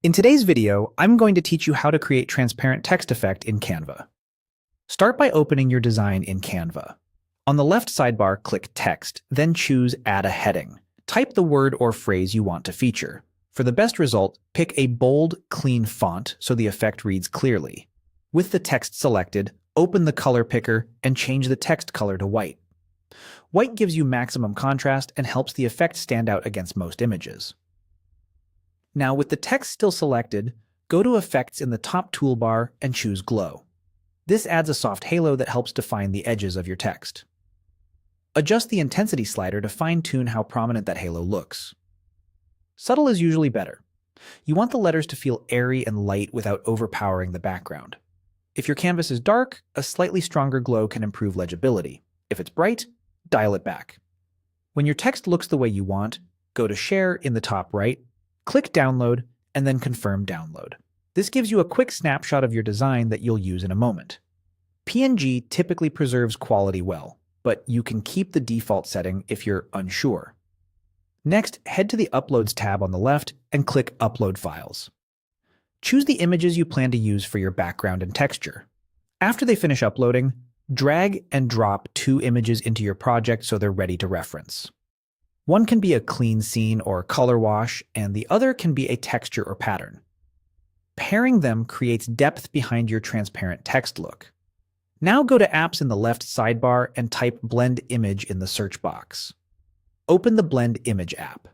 In today's video, I'm going to teach you how to create transparent text effect in Canva. Start by opening your design in Canva. On the left sidebar, click Text, then choose Add a Heading. Type the word or phrase you want to feature. For the best result, pick a bold, clean font so the effect reads clearly. With the text selected, open the color picker and change the text color to white. White gives you maximum contrast and helps the effect stand out against most images. Now, with the text still selected, go to Effects in the top toolbar and choose Glow. This adds a soft halo that helps define the edges of your text. Adjust the intensity slider to fine-tune how prominent that halo looks. Subtle is usually better. You want the letters to feel airy and light without overpowering the background. If your canvas is dark, a slightly stronger glow can improve legibility. If it's bright, dial it back. When your text looks the way you want, go to Share in the top right, click Download, and then confirm download. This gives you a quick snapshot of your design that you'll use in a moment. PNG typically preserves quality well, but you can keep the default setting if you're unsure. Next, head to the Uploads tab on the left and click Upload Files. Choose the images you plan to use for your background and texture. After they finish uploading, drag and drop 2 images into your project so they're ready to reference. One can be a clean scene or color wash, and the other can be a texture or pattern. Pairing them creates depth behind your transparent text look. Now go to Apps in the left sidebar and type Blend Image in the search box. Open the Blend Image app.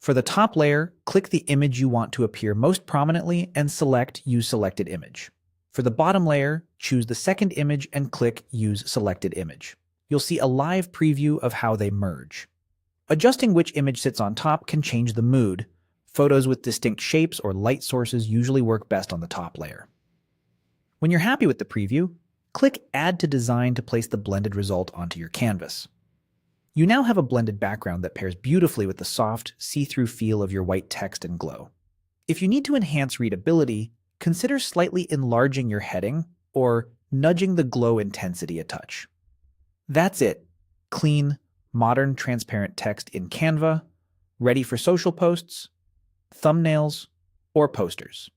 For the top layer, click the image you want to appear most prominently and select Use Selected Image. For the bottom layer, choose the second image and click Use Selected Image. You'll see a live preview of how they merge. Adjusting which image sits on top can change the mood. Photos with distinct shapes or light sources usually work best on the top layer. When you're happy with the preview, click Add to Design to place the blended result onto your canvas. You now have a blended background that pairs beautifully with the soft, see-through feel of your white text and glow. If you need to enhance readability, consider slightly enlarging your heading or nudging the glow intensity a touch. That's it. Clean, modern, transparent text in Canva, ready for social posts, thumbnails, or posters.